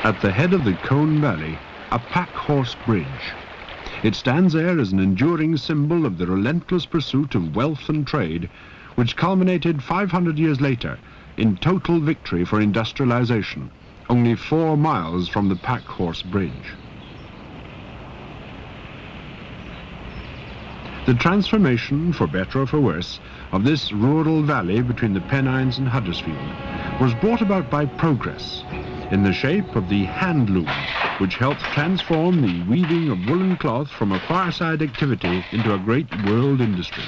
At the head of the Colne Valley, a pack horse bridge. It stands there as an enduring symbol of the relentless pursuit of wealth and trade, which culminated 500 years later in total victory for industrialization, only 4 miles from the pack horse bridge. The transformation, for better or for worse, of this rural valley between the Pennines and Huddersfield was brought about by progress in the shape of the hand loom, which helped transform the weaving of woolen cloth from a fireside activity into a great world industry.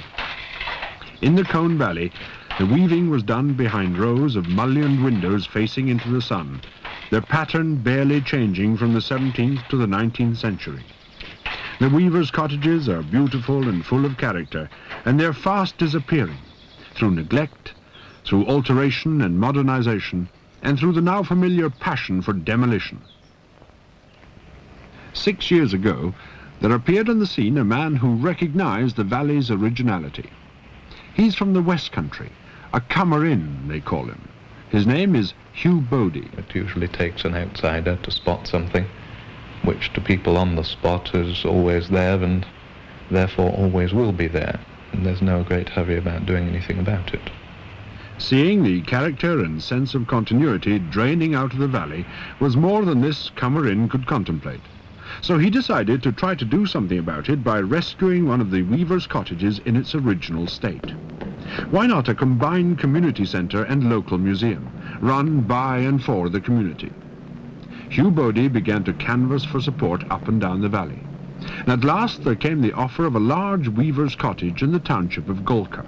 In the Colne Valley, the weaving was done behind rows of mullioned windows facing into the sun, their pattern barely changing from the 17th to the 19th century. The weavers' cottages are beautiful and full of character, and they're fast disappearing through neglect, through alteration and modernization, and through the now familiar passion for demolition. 6 years ago, there appeared on the scene a man who recognized the valley's originality. He's from the West Country, a comer-in, they call him. His name is Hugh Bodie. It usually takes an outsider to spot something, which to people on the spot is always there and therefore always will be there. And there's no great hurry about doing anything about it. Seeing the character and sense of continuity draining out of the valley was more than this comer-in could contemplate. So he decided to try to do something about it by rescuing one of the weavers' cottages in its original state. Why not a combined community centre and local museum, run by and for the community? Hugh Bodie began to canvass for support up and down the valley. And at last there came the offer of a large weaver's cottage in the township of Colne.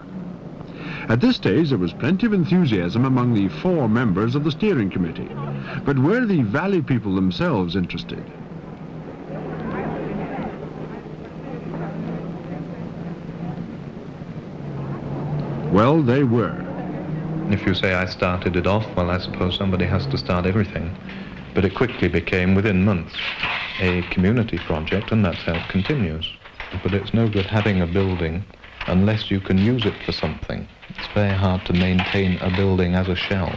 At this stage there was plenty of enthusiasm among the 4 members of the steering committee. But were the valley people themselves interested? Well, they were. If you say I started it off, well, I suppose somebody has to start everything. But it quickly became, within months, a community project, and that's how it continues. But it's no good having a building unless you can use it for something. It's very hard to maintain a building as a shell.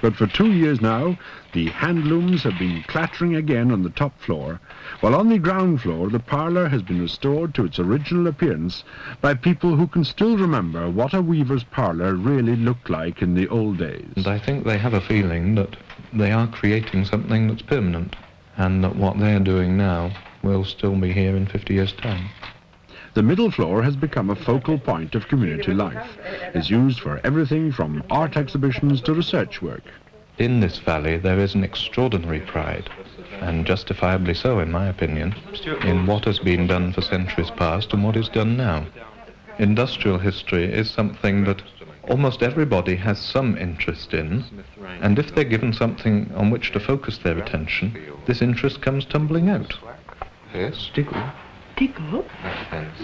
But for 2 years now, the hand looms have been clattering again on the top floor, while on the ground floor the parlour has been restored to its original appearance by people who can still remember what a weaver's parlour really looked like in the old days. And I think they have a feeling that they are creating something that's permanent, and that what they're doing now will still be here in 50 years' time. The middle floor has become a focal point of community life. It's used for everything from art exhibitions to research work. In this valley there is an extraordinary pride, and justifiably so in my opinion, in what has been done for centuries past and what is done now. Industrial history is something that almost everybody has some interest in, and if they're given something on which to focus their attention, this interest comes tumbling out. Yes, Diggle.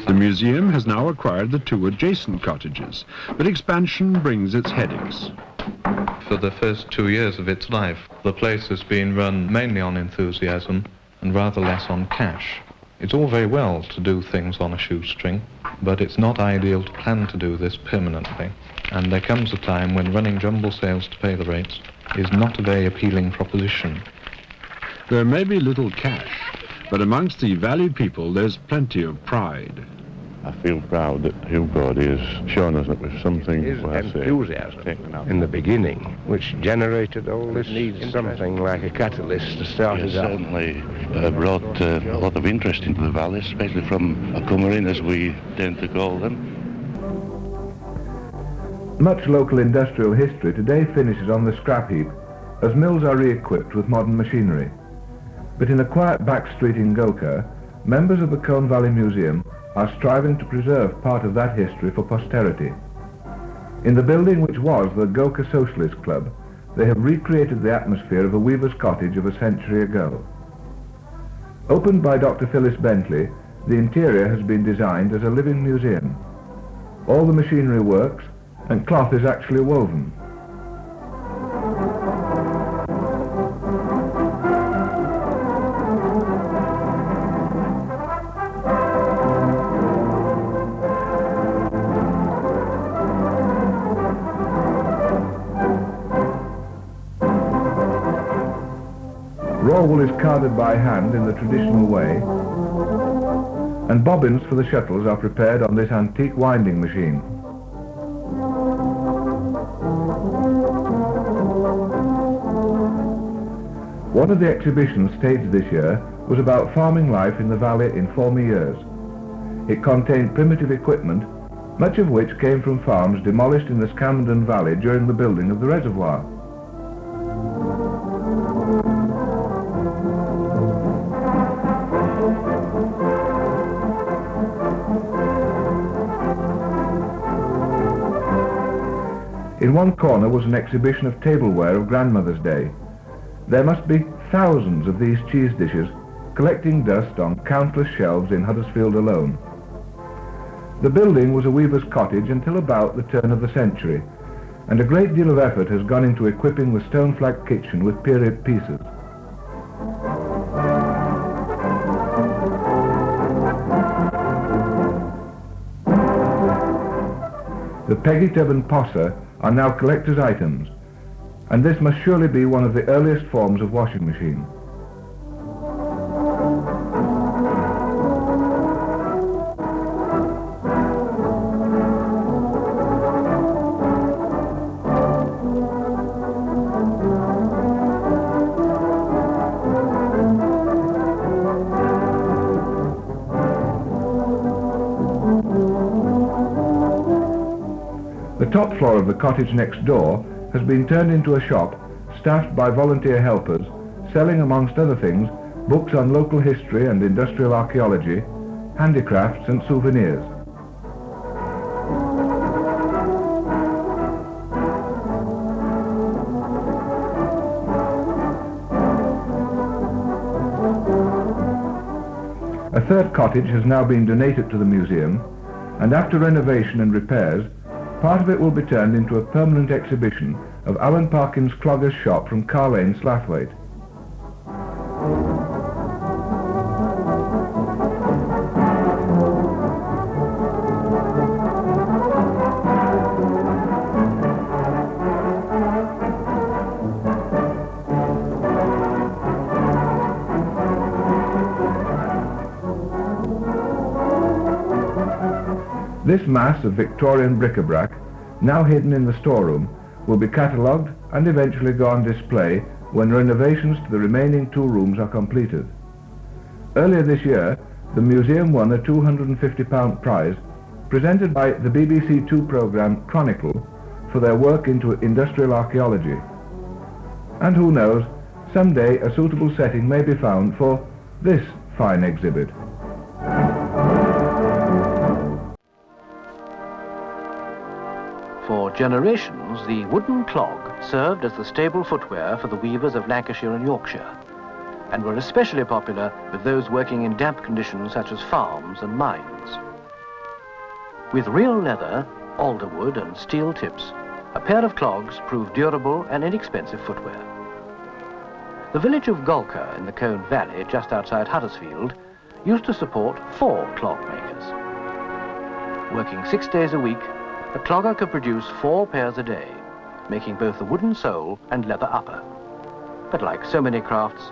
The museum has now acquired the 2 adjacent cottages, but expansion brings its headaches. For the first 2 years of its life, the place has been run mainly on enthusiasm and rather less on cash. It's all very well to do things on a shoestring, but it's not ideal to plan to do this permanently. And there comes a time when running jumble sales to pay the rates is not a very appealing proposition. There may be little cash, but amongst the valley people there's plenty of pride. I feel proud that Hugh Bodie has shown us that with something... His enthusiasm in the beginning, which generated all this, needs something like a catalyst to start it up. Certainly brought a lot of interest into the valley, especially from a comer-in, as we tend to call them. Much local industrial history today finishes on the scrap heap, as mills are re-equipped with modern machinery. But in a quiet back street in Colne, members of the Colne Valley Museum are striving to preserve part of that history for posterity. In the building which was the Colne Socialist Club, they have recreated the atmosphere of a weaver's cottage of a century ago. Opened by Dr. Phyllis Bentley, the interior has been designed as a living museum. All the machinery works, and cloth is actually woven. wool is carded by hand in the traditional way, and bobbins for the shuttles are prepared on this antique winding machine. One of the exhibitions staged this year was about farming life in the valley in former years. It contained primitive equipment, much of which came from farms demolished in the Scamden Valley during the building of the reservoir. In one corner was an exhibition of tableware of Grandmother's Day. There must be thousands of these cheese dishes collecting dust on countless shelves in Huddersfield alone. The building was a weaver's cottage until about the turn of the century, and a great deal of effort has gone into equipping the stone-flagged kitchen with period pieces. The Peggy tub and posser are now collector's items, and this must surely be one of the earliest forms of washing machine. The top floor of the cottage next door has been turned into a shop staffed by volunteer helpers, selling amongst other things books on local history and industrial archaeology, handicrafts and souvenirs. A third cottage has now been donated to the museum, and after renovation and repairs, part of it will be turned into a permanent exhibition of Alan Parkin's clogger's shop from Colne, Slathwaite. This mass of Victorian bric-a-brac, now hidden in the storeroom, will be catalogued and eventually go on display when renovations to the remaining two rooms are completed. Earlier this year, the museum won a £250 prize presented by the BBC Two programme Chronicle for their work into industrial archaeology. And who knows, someday a suitable setting may be found for this fine exhibit. For generations, the wooden clog served as the stable footwear for the weavers of Lancashire and Yorkshire, and were especially popular with those working in damp conditions such as farms and mines. With real leather, alder wood and steel tips, a pair of clogs proved durable and inexpensive footwear. The village of Golka in the Colne Valley, just outside Huddersfield, used to support 4 clog makers. Working 6 days a week, a clogger could produce 4 pairs a day, making both the wooden sole and leather upper. But like so many crafts,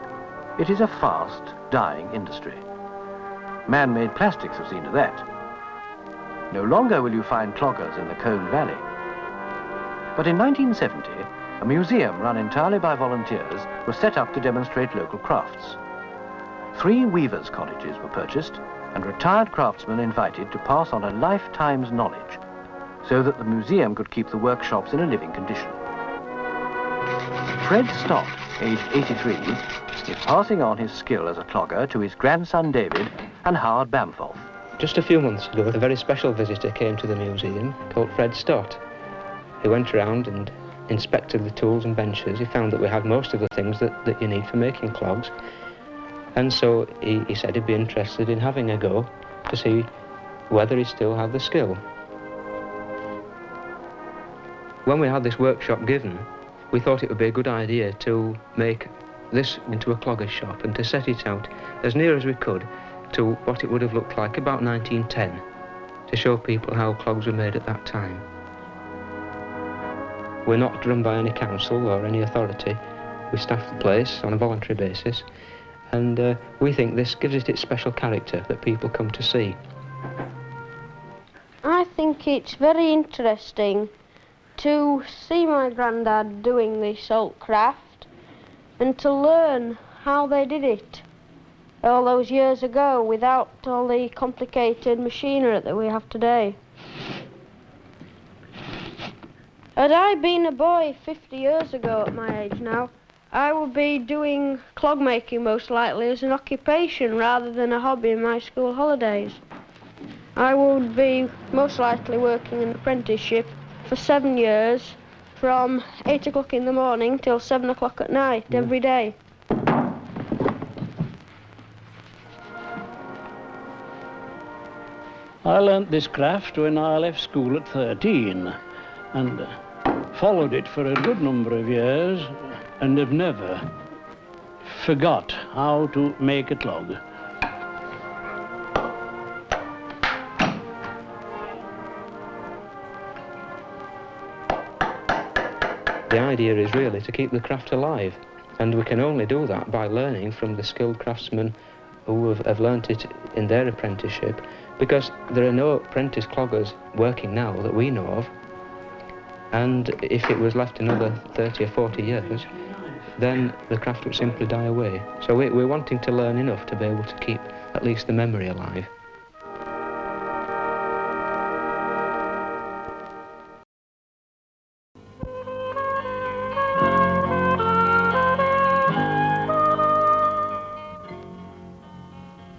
it is a fast, dying industry. Man-made plastics have seen to that. No longer will you find cloggers in the Colne Valley. But in 1970, a museum run entirely by volunteers was set up to demonstrate local crafts. 3 weavers' cottages were purchased and retired craftsmen invited to pass on a lifetime's knowledge, so that the museum could keep the workshops in a living condition. Fred Stott, aged 83, is passing on his skill as a clogger to his grandson David and Howard Bamforth. Just a few months ago, a very special visitor came to the museum called Fred Stott. He went around and inspected the tools and benches. He found that we had most of the things that you need for making clogs. And so he said he'd be interested in having a go to see whether he still had the skill. When we had this workshop given, we thought it would be a good idea to make this into a clogger's shop and to set it out as near as we could to what it would have looked like about 1910, to show people how clogs were made at that time. We're not run by any council or any authority. We staff the place on a voluntary basis, and we think this gives it its special character that people come to see. I think it's very interesting to see my granddad doing this old craft and to learn how they did it all those years ago without all the complicated machinery that we have today. Had I been a boy 50 years ago at my age now, I would be doing clog making most likely as an occupation rather than a hobby in my school holidays. I would be most likely working an apprenticeship for 7 years from 8 o'clock in the morning till 7 o'clock at night every day. I learnt this craft when I left school at 13 and followed it for a good number of years and have never forgot how to make a clog. The idea is really to keep the craft alive, and we can only do that by learning from the skilled craftsmen who have learnt it in their apprenticeship, because there are no apprentice cloggers working now that we know of, and if it was left another 30 or 40 years, then the craft would simply die away. So we're wanting to learn enough to be able to keep at least the memory alive.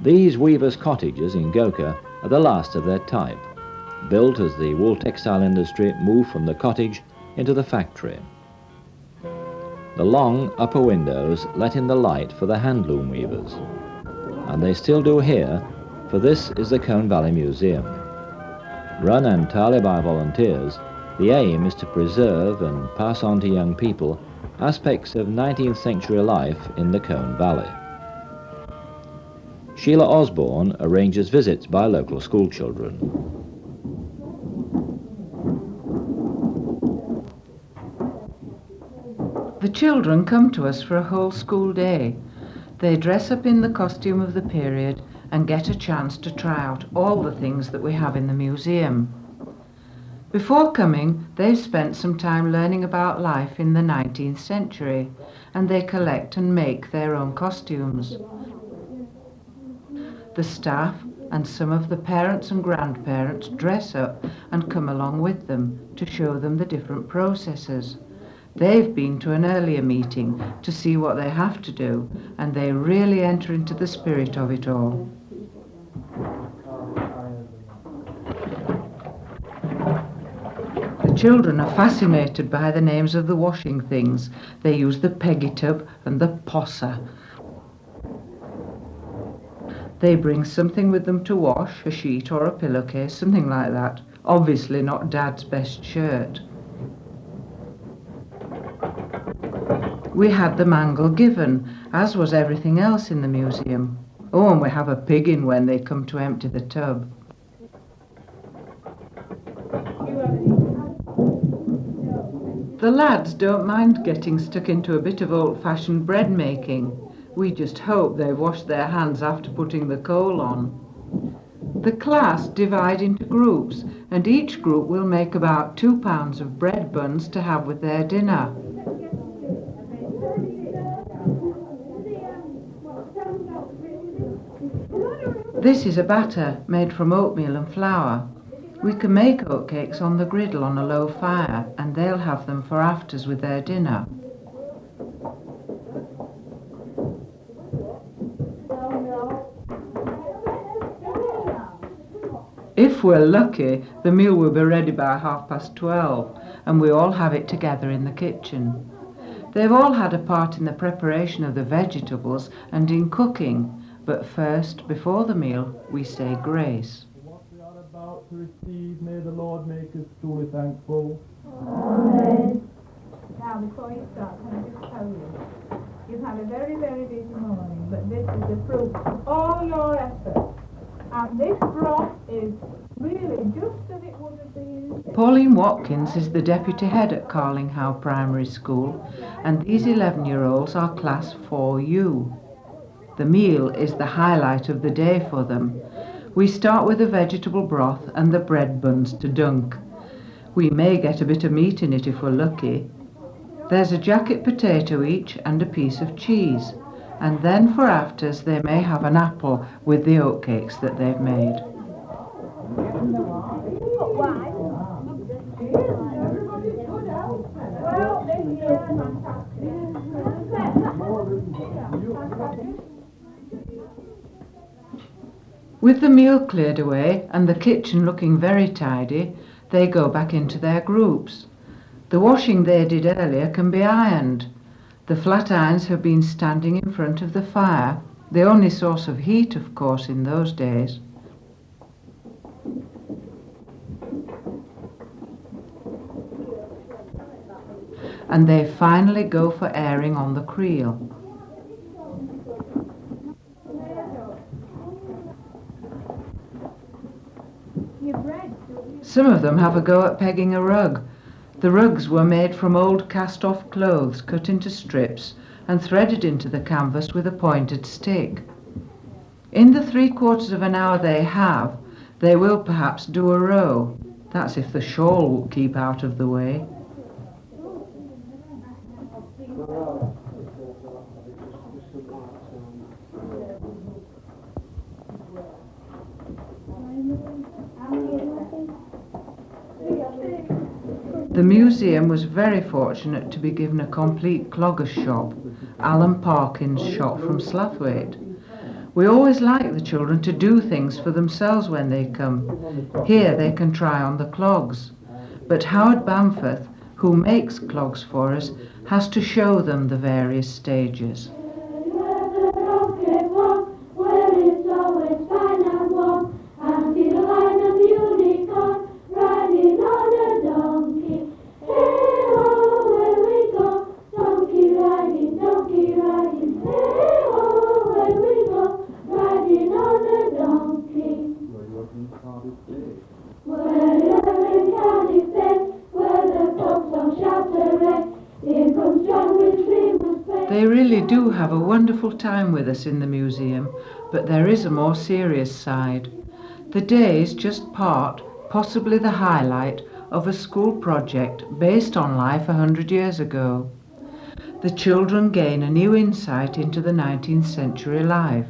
These weavers' cottages in Gokha are the last of their type, built as the wool textile industry moved from the cottage into the factory. The long upper windows let in the light for the handloom weavers, and they still do here, for this is the Colne Valley Museum. Run entirely by volunteers, the aim is to preserve and pass on to young people aspects of 19th century life in the Colne Valley. Sheila Osborne arranges visits by local school children. The children come to us for a whole school day. They dress up in the costume of the period and get a chance to try out all the things that we have in the museum. Before coming, they've spent some time learning about life in the 19th century, and they collect and make their own costumes. The staff and some of the parents and grandparents dress up and come along with them to show them the different processes. They've been to an earlier meeting to see what they have to do, and they really enter into the spirit of it all. The children are fascinated by the names of the washing things. They use the peggy tub and the posser. They bring something with them to wash, a sheet or a pillowcase, something like that. Obviously not Dad's best shirt. We had the mangle given, as was everything else in the museum. Oh, and we have a pig in when they come to empty the tub. The lads don't mind getting stuck into a bit of old-fashioned bread making. We just hope they've washed their hands after putting the coal on. The class divide into groups, and each group will make about 2 pounds of bread buns to have with their dinner. This is a batter made from oatmeal and flour. We can make oatcakes on the griddle on a low fire, and they'll have them for afters with their dinner. If we're lucky, the meal will be ready by 12:30, and we all have it together in the kitchen. They've all had a part in the preparation of the vegetables and in cooking, but first, before the meal, we say grace. What we are about to receive, may the Lord make us truly thankful. Amen. Now, before you start, can I just tell you, you've had a very, very busy morning, but this is the fruit of all your efforts. And this broth is really just as it would have been. Pauline Watkins is the deputy head at Carlinghow Primary School, and these 11-year-olds are class 4U. The meal is the highlight of the day for them. We start with the vegetable broth and the bread buns to dunk. We may get a bit of meat in it if we're lucky. There's a jacket potato each and a piece of cheese. And then for afters they may have an apple with the oatcakes that they've made. With the meal cleared away and the kitchen looking very tidy, they go back into their groups. The washing they did earlier can be ironed. The flat irons have been standing in front of the fire, the only source of heat, of course, in those days. And they finally go for airing on the creel. Some of them have a go at pegging a rug. The rugs were made from old cast-off clothes cut into strips and threaded into the canvas with a pointed stick. In the 3/4 of an hour they have, they will perhaps do a row. That's if the shawl will keep out of the way. The museum was very fortunate to be given a complete clogger's shop, Alan Parkin's shop from Slathwaite. We always like the children to do things for themselves when they come. Here they can try on the clogs. But Howard Bamforth, who makes clogs for us, has to show them the various stages. They really do have a wonderful time with us in the museum, but there is a more serious side. The day is just part, possibly the highlight, of a school project based on life 100 years ago. The children gain a new insight into the 19th century life.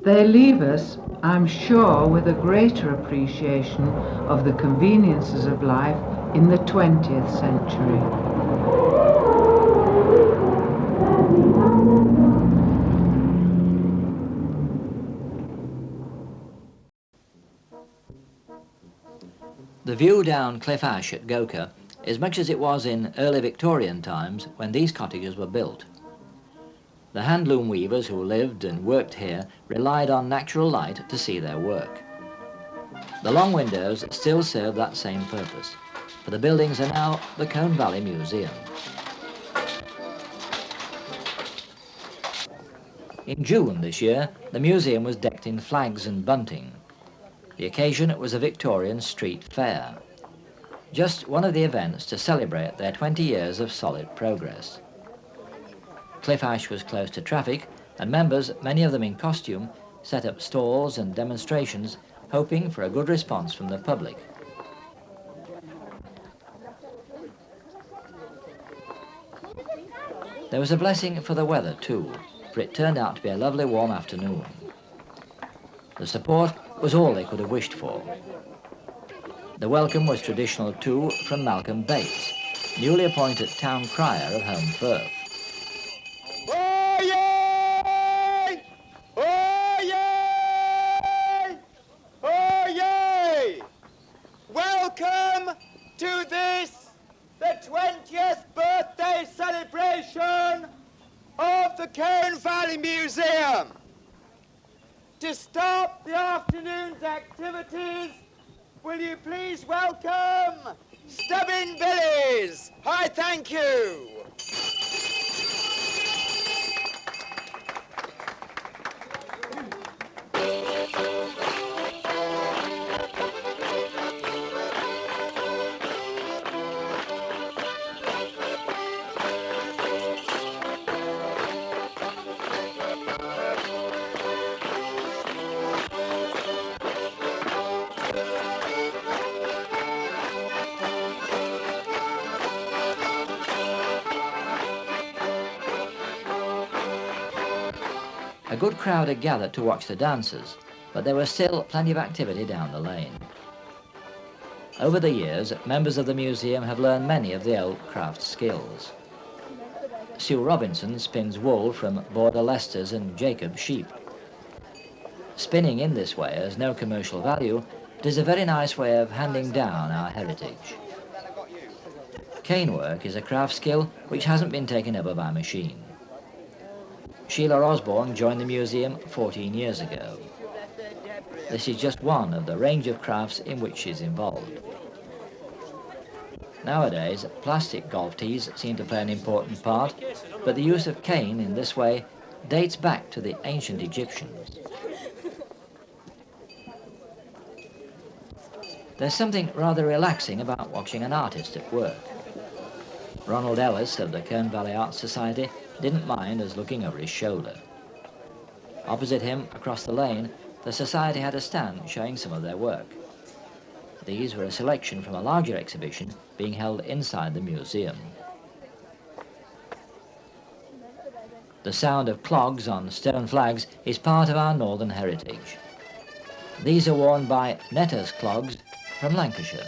They leave us, I'm sure, with a greater appreciation of the conveniences of life in the 20th century. The view down Cliff Ash at Gokha is much as it was in early Victorian times when these cottages were built. The handloom weavers who lived and worked here relied on natural light to see their work. The long windows still serve that same purpose, for the buildings are now the Colne Valley Museum. In June this year, the museum was decked in flags and bunting. The occasion was a Victorian street fair, just one of the events to celebrate their 20 years of solid progress. Cliff Ash was close to traffic, and members, many of them in costume, set up stalls and demonstrations, hoping for a good response from the public. There was a blessing for the weather too, for it turned out to be a lovely warm afternoon. The support was all they could have wished for. The welcome was traditional too from Malcolm Bates, newly appointed town crier of Home Firth. Oyez! Oyez! Oyez! Welcome to this, the 20th birthday celebration of the Colne Valley Museum. To start the afternoon's activities, will you please welcome Stubbin Billies? Hi, thank you. good crowd had gathered to watch the dancers, but there was still plenty of activity down the lane. Over the years, members of the museum have learned many of the old craft skills. Sue Robinson spins wool from Border Leicesters and Jacob sheep. Spinning in this way has no commercial value, but is a very nice way of handing down our heritage. Cane work is a craft skill which hasn't been taken over by machine. Sheila Osborne joined the museum 14 years ago. This is just one of the range of crafts in which she's involved. Nowadays, plastic golf tees seem to play an important part, but the use of cane in this way dates back to the ancient Egyptians. There's something rather relaxing about watching an artist at work. Ronald Ellis of the Colne Valley Arts Society didn't mind us looking over his shoulder. Opposite him, across the lane, the Society had a stand showing some of their work. These were a selection from a larger exhibition being held inside the museum. The sound of clogs on stone flags is part of our northern heritage. These are worn by netters' clogs from Lancashire.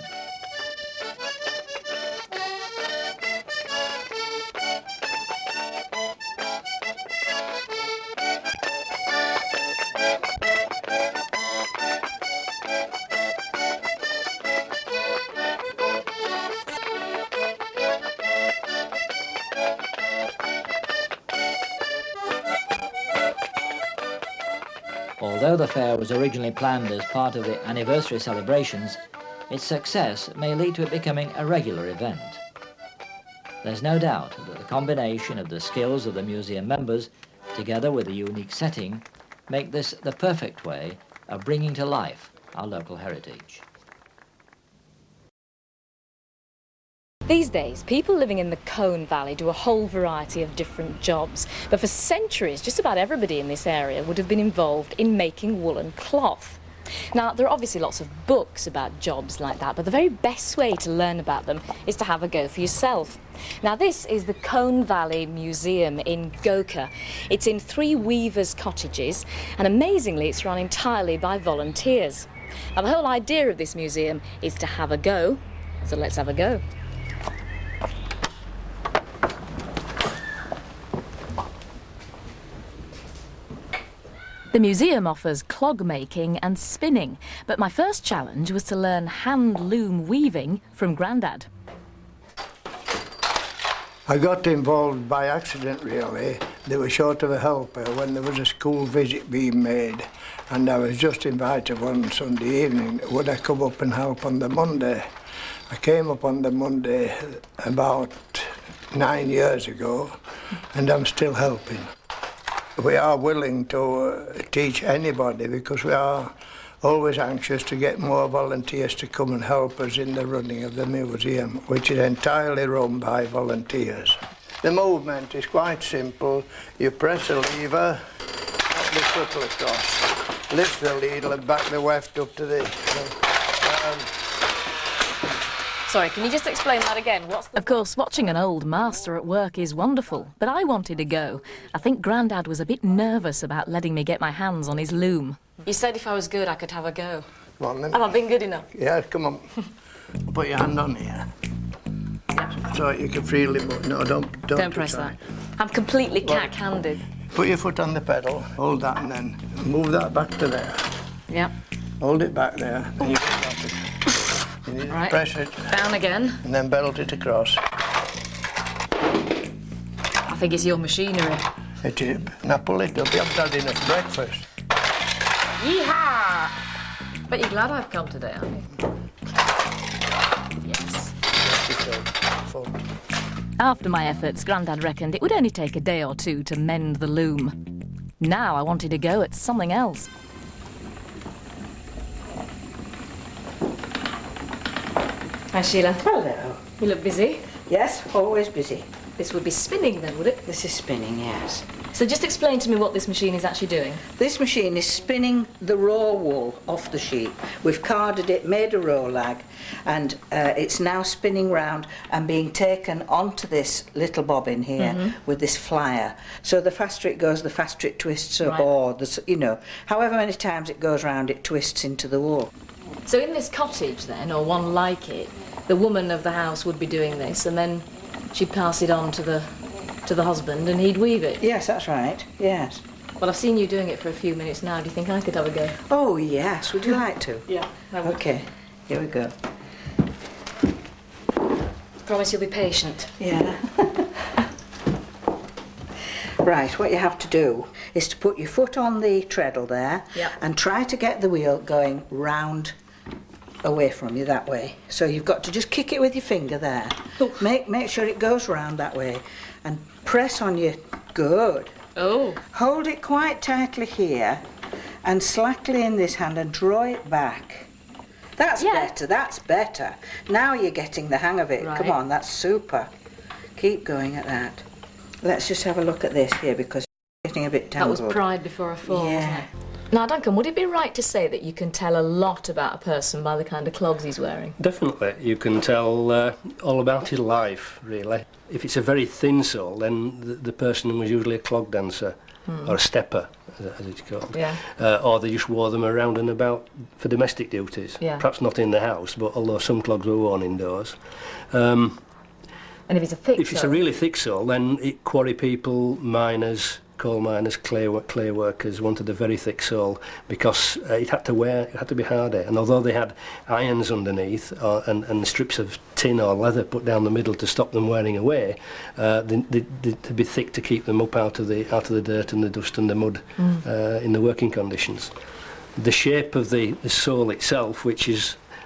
Although the fair was originally planned as part of the anniversary celebrations, its success may lead to it becoming a regular event. There's no doubt that the combination of the skills of the museum members, together with a unique setting, make this the perfect way of bringing to life our local heritage. These days, people living in the Colne Valley do a whole variety of different jobs, but for centuries, just about everybody in this area would have been involved in making woolen cloth. Now, there are obviously lots of books about jobs like that, but the very best way to learn about them is to have a go for yourself. Now, this is the Colne Valley Museum in Goker. It's in 3 weavers' cottages, and amazingly, it's run entirely by volunteers. Now, the whole idea of this museum is to have a go, so let's have a go. The museum offers clog making and spinning, but my first challenge was to learn hand loom weaving from Grandad. I got involved by accident, really. They were short of a helper when there was a school visit being made, and I was just invited one Sunday evening. Would I come up and help on the Monday? I came up on the Monday about 9 years ago, and I'm still helping. We are willing to teach anybody because we are always anxious to get more volunteers to come and help us in the running of the museum, which is entirely run by volunteers. The movement is quite simple. You press a lever, put the foot across, lift the needle and back the weft up to the... Sorry, can you just explain that again? Of course, watching an old master at work is wonderful, but I wanted to go. I think Grandad was a bit nervous about letting me get my hands on his loom. You said if I was good, I could have a go. Come on then. Have I been good enough? Yeah, come on. Put your hand on here. Yep. So you can freely move. No, don't press that. I'm completely cack-handed. Put your foot on the pedal, hold that and then move that back to there. Yep. Hold it back there. And you can drop it. Right. Press it. Down again. And then belt it across. I think it's your machinery. It is. Now pull it up. You haven't had enough breakfast. Yeehaw! Bet you're glad I've come today, aren't you? Yes. After my efforts, Grandad reckoned it would only take a day or 2 to mend the loom. Now I wanted to go at something else. Hi, Sheila. Hello. You look busy. Yes, always busy. This would be spinning then, would it? This is spinning, yes. So just explain to me what this machine is actually doing. This machine is spinning the raw wool off the sheep. We've carded it, made a row lag, and it's now spinning round and being taken onto this little bobbin here with this flyer. So the faster it goes, the faster it twists, or however many times it goes round, it twists into the wool. So in this cottage then, or one like it, the woman of the house would be doing this, and then she'd pass it on to the husband, and he'd weave it. Yes, that's right. Yes. Well, I've seen you doing it for a few minutes now. Do you think I could have a go? Oh yes. Would you like to? Yeah. I would. Okay. Here we go. Promise you'll be patient. Yeah. Right. What you have to do is to put your foot on the treadle there, and try to get the wheel going round away from you that way. So you've got to just kick it with your finger there. Make sure it goes round that way, and press on your good. Oh. Hold it quite tightly here, and slackly in this hand, and draw it back. That's better. That's better. Now you're getting the hang of it. Right. Come on, that's super. Keep going at that. Let's just have a look at this here, because it's getting a bit tangled. That was pride before a fall, Yeah. wasn't it? Now, Duncan, would it be right to say that you can tell a lot about a person by the kind of clogs he's wearing? Definitely. You can tell all about his life, really. If it's a very thin sole, then the person was usually a clog dancer, or a stepper, as it's called. Yeah. Or they just wore them around and about for domestic duties. Yeah. Perhaps not in the house, but although some clogs were worn indoors. And if it's a thick If it's a really thick sole, then quarry people, miners, coal miners, clay workers wanted a very thick sole, because it had to be harder. And although they had irons underneath and strips of tin or leather put down the middle to stop them wearing away, they'd be thick to keep them up out of the dirt and the dust and the mud in the working conditions. The shape of the sole itself,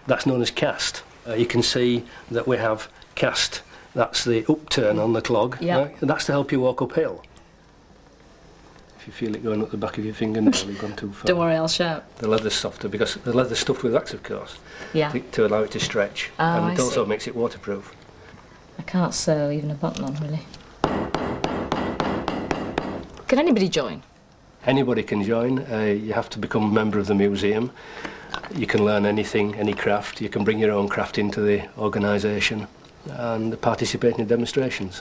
that's known as cast. You can see that we have cast. That's the upturn on the clog. Yeah. And that's to help you walk uphill. If you feel it going up the back of your fingernail, you've gone too far. Don't worry, I'll shout. The leather's softer, because the leather's stuffed with wax, of course, Yeah. to allow it to stretch. Oh, And it I also see. makes it waterproof. I can't sew even a button on, really. Can anybody join? Anybody can join. You have to become a member of the museum. You can learn anything, any craft. You can bring your own craft into the organisation and participate in demonstrations.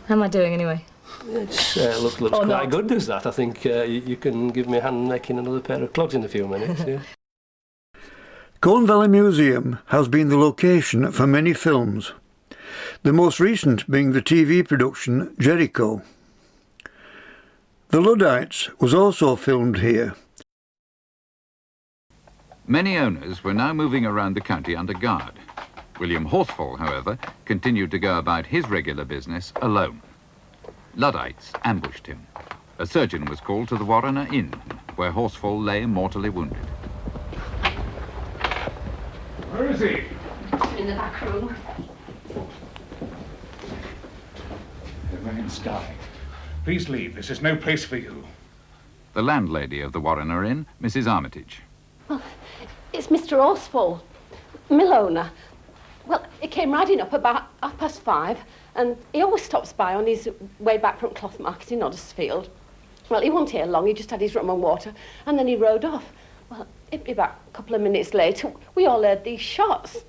How am I doing, anyway? It looks Or quite not. good, does that? I think you can give me a hand making another pair of clogs in a few minutes. Yeah. Colne Valley Museum has been the location for many films, the most recent being the TV production Jericho. The Luddites was also filmed here. Many owners were now moving around the county under guard. William Horsfall, however, continued to go about his regular business alone. Luddites ambushed him. A surgeon was called to the Warrener Inn, where Horsfall lay mortally wounded. Where is he? In the back room. The rain's dying. Please leave. This is no place for you. The landlady of the Warrener Inn, Mrs. Armitage. Well, it's Mr. Horsfall, mill owner. Well, he came riding up about 5:30, and he always stops by on his way back from Cloth Market in Huddersfield. Well, he wasn't here long, he just had his rum and water, and then he rode off. Well, it'd be about a couple of minutes later, we all heard these shots.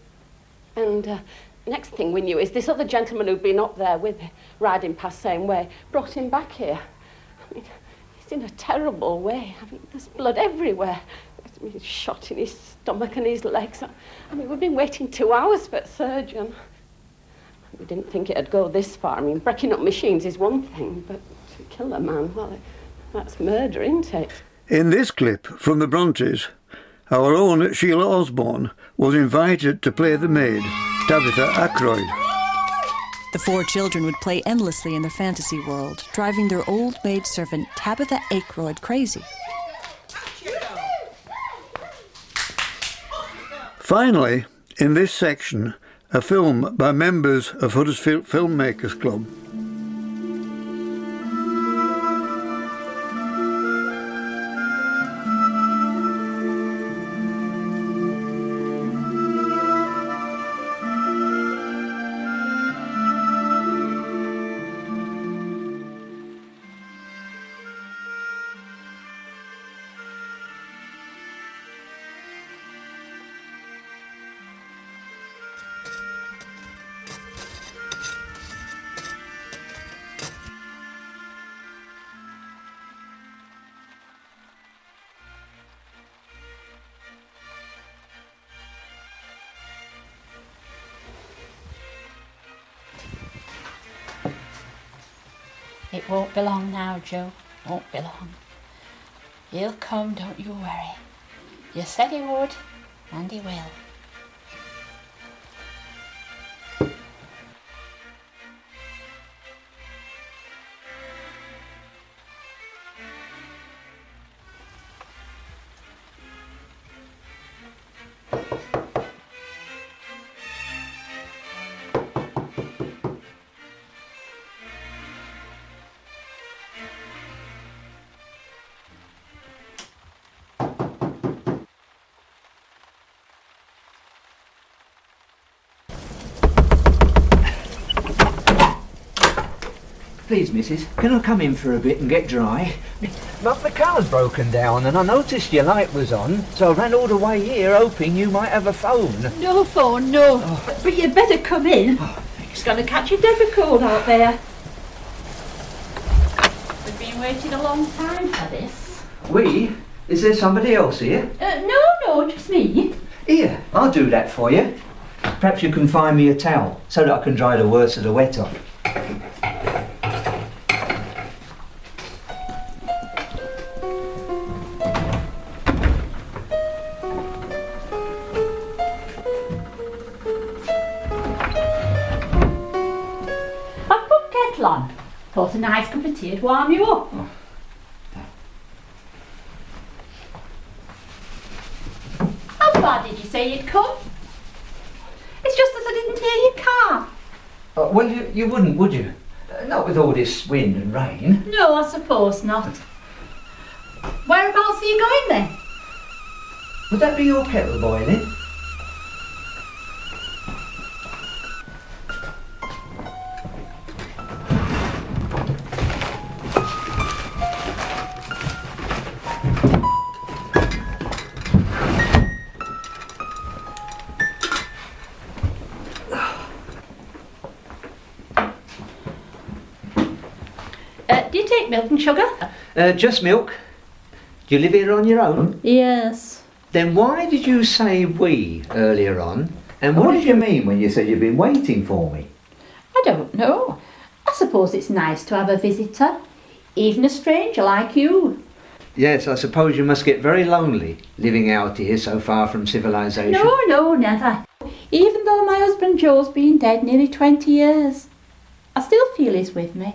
And next thing we knew is this other gentleman who'd been up there with him, riding past same way, brought him back here. I mean, he's in a terrible way. I mean, there's blood everywhere. He's shot in his stomach and his legs. I mean, we've been waiting 2 hours for a surgeon. We didn't think it'd go this far. I mean, breaking up machines is one thing, but to kill a man, well, that's murder, isn't it? In this clip from the Brontes, our own Sheila Osborne was invited to play the maid, Tabitha Ackroyd. The four children would play endlessly in their fantasy world, driving their old maid servant Tabitha Ackroyd crazy. Finally, in this section, a film by members of Huddersfield Filmmakers Club. It won't be long now, Joe. Won't be long. He'll come, don't you worry. You said he would, and he will. Please, missus, can I come in for a bit and get dry? The car's broken down and I noticed your light was on, so I ran all the way here hoping you might have a phone. No phone, no. Oh. But you'd better come in. Oh, it's going to catch you dead cold out there. We've been waiting a long time for this. We? Is there somebody else here? No, just me. Here, I'll do that for you. Perhaps you can find me a towel so that I can dry the worst of the wet off. On. Thought a nice cup of tea would warm you up. Oh. How far did you say you'd come? It's just that I didn't hear your car. Well, you wouldn't, would you? Not with all this wind and rain. No, I suppose not. Whereabouts are you going then? Would that be your kettle boiling? Do you take milk and sugar? Just milk. Do you live here on your own? Yes. Then why did you say we earlier on? And what did you mean when you said you've been waiting for me? I don't know. I suppose it's nice to have a visitor, even a stranger like you. Yes, I suppose you must get very lonely living out here so far from civilization. No, never. Even though my husband Joe's been dead nearly 20 years, I still feel he's with me.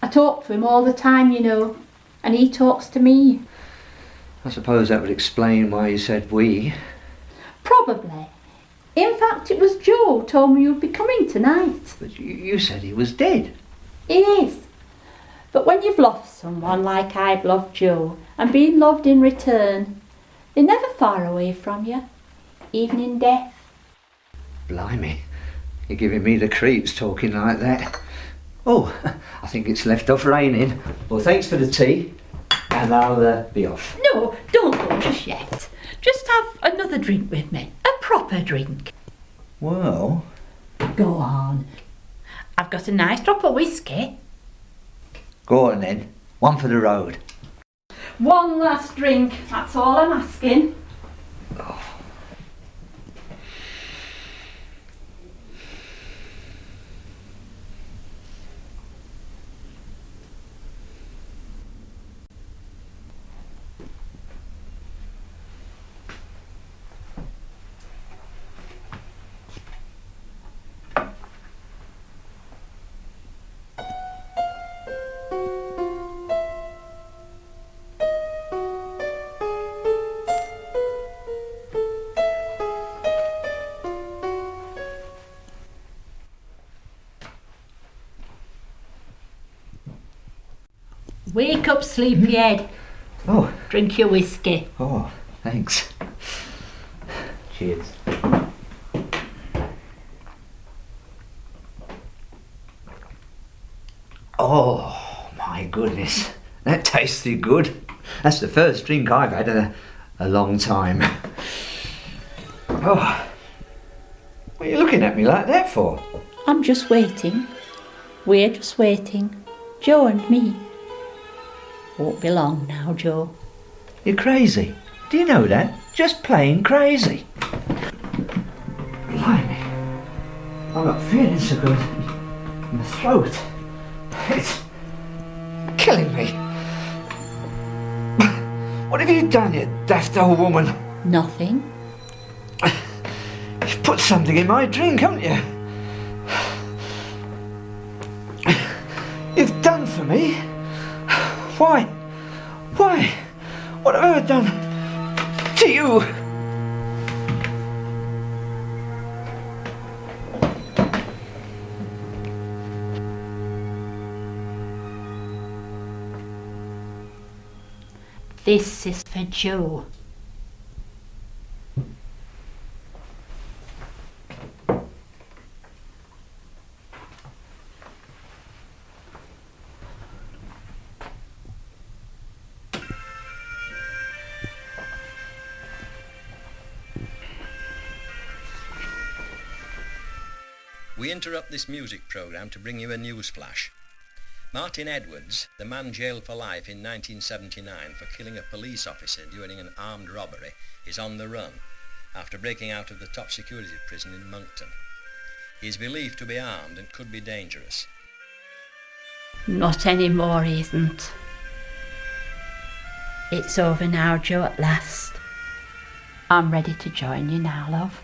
I talk to him all the time, you know, and he talks to me. I suppose that would explain why you said we. Probably. In fact, it was Joe who told me you'd be coming tonight. But you said he was dead. He is. But when you've lost someone like I've loved Joe and been loved in return, they're never far away from you, even in death. Blimey, you're giving me the creeps talking like that. Oh, I think it's left off raining. Well, thanks for the tea, and I'll be off. No, don't go just yet. Just have another drink with me, a proper drink. Well... Go on. I've got a nice drop of whiskey. Go on then, one for the road. One last drink, that's all I'm asking. Oh. Wake up, sleepyhead. Oh. Drink your whiskey. Oh, thanks. Cheers. Oh, my goodness. That tasted good. That's the first drink I've had in a long time. Oh. What are you looking at me like that for? I'm just waiting. We're just waiting. Joe and me. Won't be long now, Joe. You're crazy. Do you know that? Just plain crazy. Blimey. I'm not feeling so good. My throat. killing me. What have you done, you daft old woman? Nothing. You've put something in my drink, haven't you? You've done for me? Why? Why? What have I ever done to you? This is for Joe. We interrupt this music programme to bring you a news flash. Martin Edwards, the man jailed for life in 1979 for killing a police officer during an armed robbery, is on the run after breaking out of the top security prison in Moncton. He is believed to be armed and could be dangerous. Not anymore, he isn't. It's over now, Joe, at last. I'm ready to join you now, love.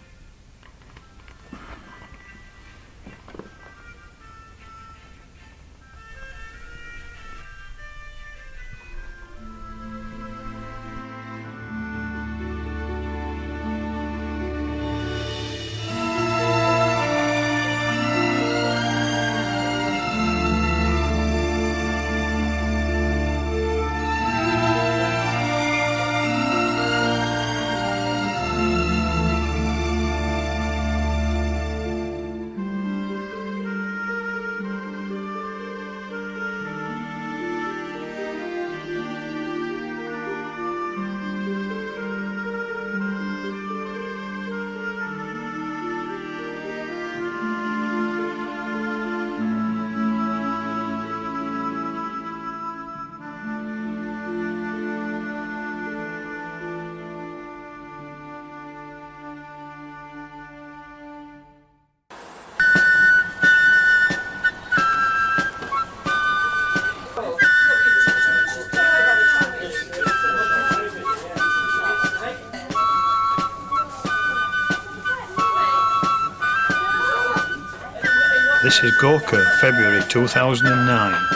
This is Gorka, February 2009.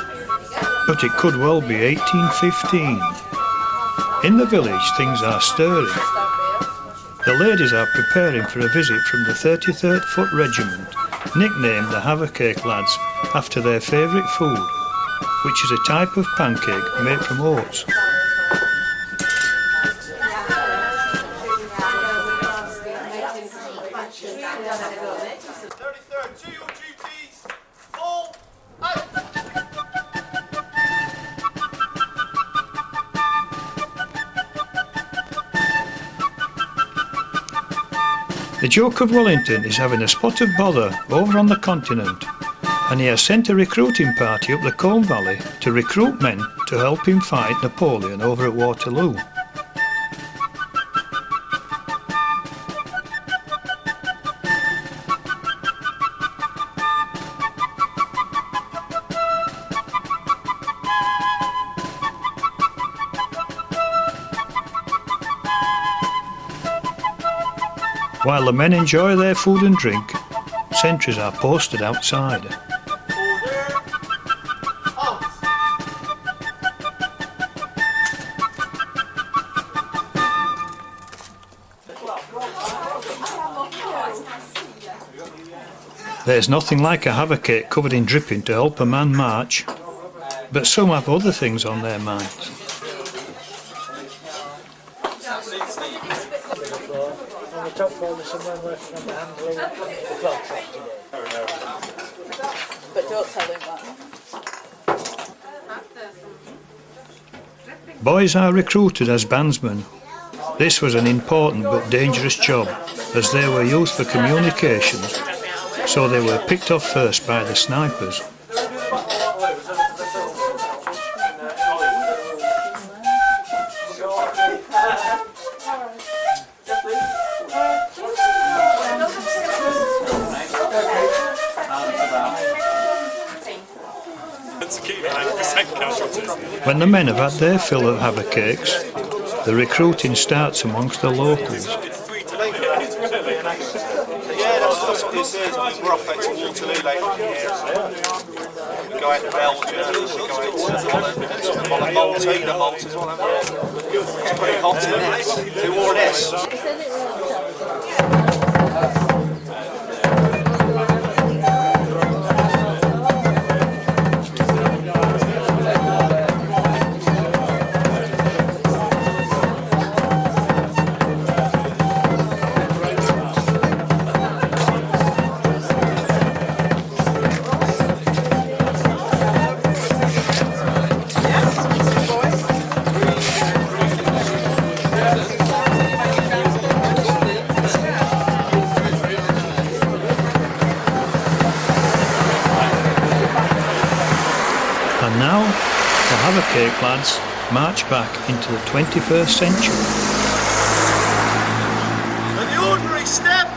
But it could well be 1815. In the village things are stirring. The ladies are preparing for a visit from the 33rd Foot Regiment, nicknamed the Havercake Lads after their favourite food, which is a type of pancake made from oats. The Duke of Wellington is having a spot of bother over on the continent, and he has sent a recruiting party up the Colne Valley to recruit men to help him fight Napoleon over at Waterloo. While the men enjoy their food and drink, sentries are posted outside. There's nothing like a havercake covered in dripping to help a man march, but some have other things on their minds. But don't tell him that. Boys are recruited as bandsmen. This was an important but dangerous job, as they were used for communications, so they were picked off first by the snipers. To keep 90% casualties. When the men have had their fill of havercakes, the recruiting starts amongst the locals. Yeah, that's what it says. We're off back to Waterloo later. We're going to Belgium, we're going to Holland, Malta as well, haven't we? It's pretty hot in this. We wore an S. And now, the havercake lads march back into the 21st century. And the ordinary step,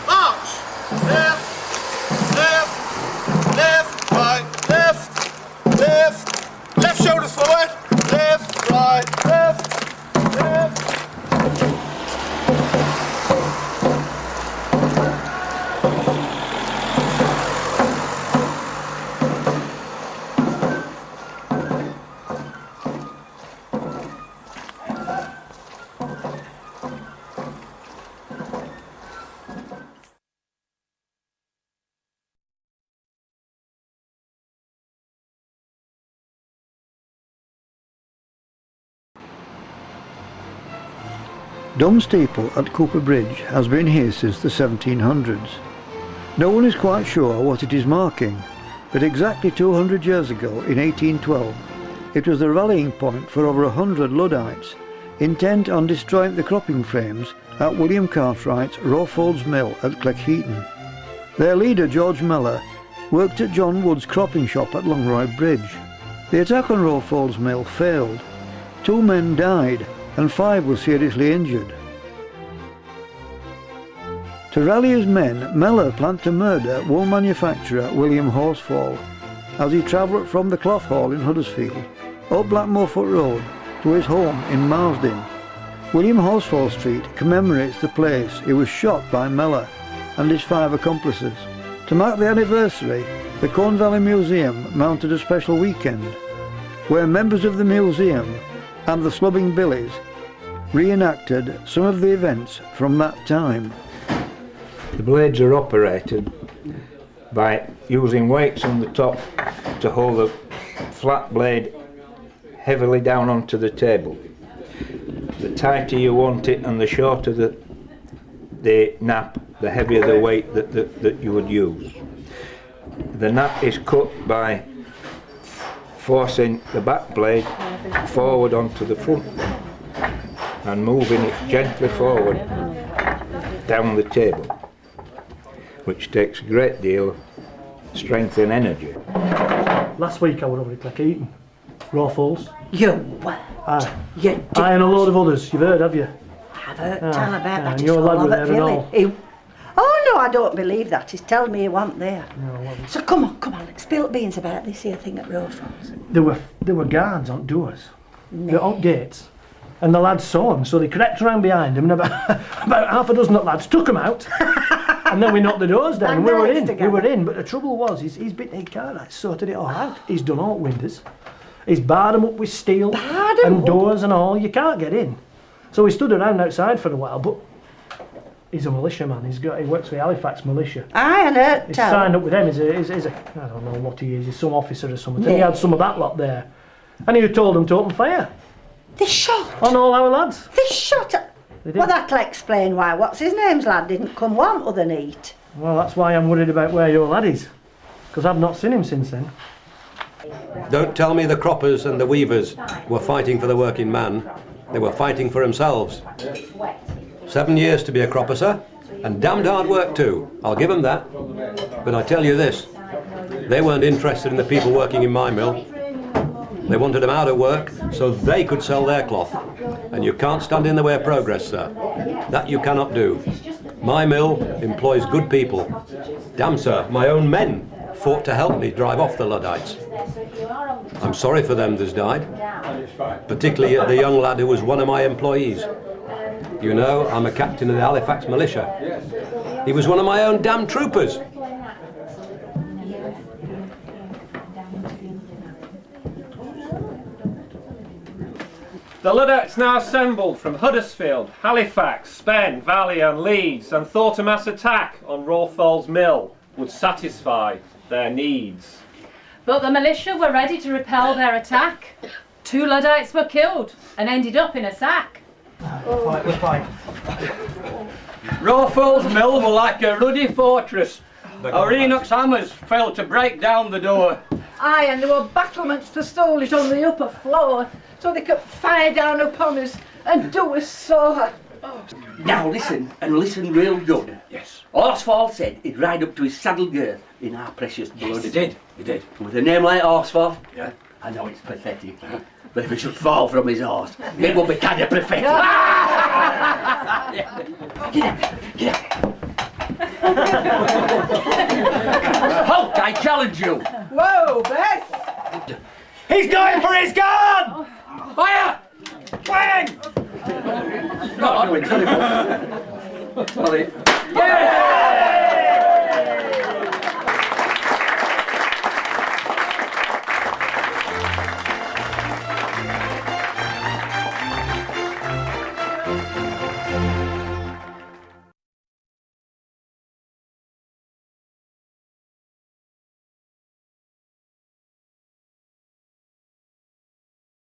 march, left, left, left, right, left shoulder forward, left, right, left. Dom Steeple at Cooper Bridge has been here since the 1700s. No one is quite sure what it is marking, but exactly 200 years ago, in 1812, it was the rallying point for over 100 Luddites, intent on destroying the cropping frames at William Cartwright's Rawfolds Mill at Cleckheaton. Their leader, George Mellor, worked at John Wood's cropping shop at Longroyd Bridge. The attack on Rawfolds Mill failed. 2 men died and 5 were seriously injured. To rally his men, Mellor planned to murder wool manufacturer William Horsfall as he travelled from the Cloth Hall in Huddersfield up Blackmoorfoot Road to his home in Marsden. William Horsfall Street commemorates the place he was shot by Mellor and his 5 accomplices. To mark the anniversary, the Colne Valley Museum mounted a special weekend where members of the museum and the Slubbing Billies reenacted some of the events from that time. The blades are operated by using weights on the top to hold the flat blade heavily down onto the table. The tighter you want it and the shorter the nap, the heavier the weight that you would use. The nap is cut by forcing the back blade forward onto the front and moving it gently forward down the table, which takes a great deal of strength and energy. Last week I was over at Cleckheaton, Rawfolds. You what? Aye. You did. I and a load of others, you've heard, have you? I've heard tell about that. And your lad was there and all. Oh no, I don't believe that. He's telling me he wasn't there. No, I wasn't. So come on, let's spill beans about this here thing at Rawfolds. There were guards on doors, on gates, and the lads saw them, so they crept around behind them, and about half a dozen lads took them out, and then we knocked the doors down, and we were in, but the trouble was, he's been Ed Cartwright, sorted it all out. He's done all windows, he's barred them up with steel, and doors and all, you can't get in. So we stood around outside for a while, but he's a militia man. He works for Halifax Militia. Aye, and he's signed up with them. He's a I don't know what he is. He's some officer or something. And he had some of that lot there, and he told them to open fire. They shot on all our lads. They shot. Well, that'll explain why. What's his name's lad didn't come one other night. Well, that's why I'm worried about where your lad is, because I've not seen him since then. Don't tell me the croppers and the weavers were fighting for the working man. They were fighting for themselves. 7 years to be a cropper, sir, and damned hard work too. I'll give them that. But I tell you this, they weren't interested in the people working in my mill. They wanted them out of work so they could sell their cloth. And you can't stand in the way of progress, sir. That you cannot do. My mill employs good people. Damn, sir, my own men fought to help me drive off the Luddites. I'm sorry for them that's died, particularly the young lad who was one of my employees. You know, I'm a captain of the Halifax militia. He was one of my own damn troopers. The Luddites now assembled from Huddersfield, Halifax, Spen, Valley and Leeds and thought a mass attack on Rawfall's Mill would satisfy their needs. But the militia were ready to repel their attack. 2 Luddites were killed and ended up in a sack. We're fine. Rawfall's Mill were like a ruddy fortress. Our Enoch's hammers failed to break down the door. Aye, and there were battlements to stole it on the upper floor, so they could fire down upon us and do us sore. Now listen, and listen real good. Yes. Horsefall said he'd ride up to his saddle girth in our precious blood. Yes, he did. And with a name like Horsefall, yeah, I know it's pathetic, but if he should fall from his horse, it would be kind of prophetic. Get up. Halt, I challenge you. Whoa, Bess! He's going for his gun! Fire! Bang! Sorry. Yeah!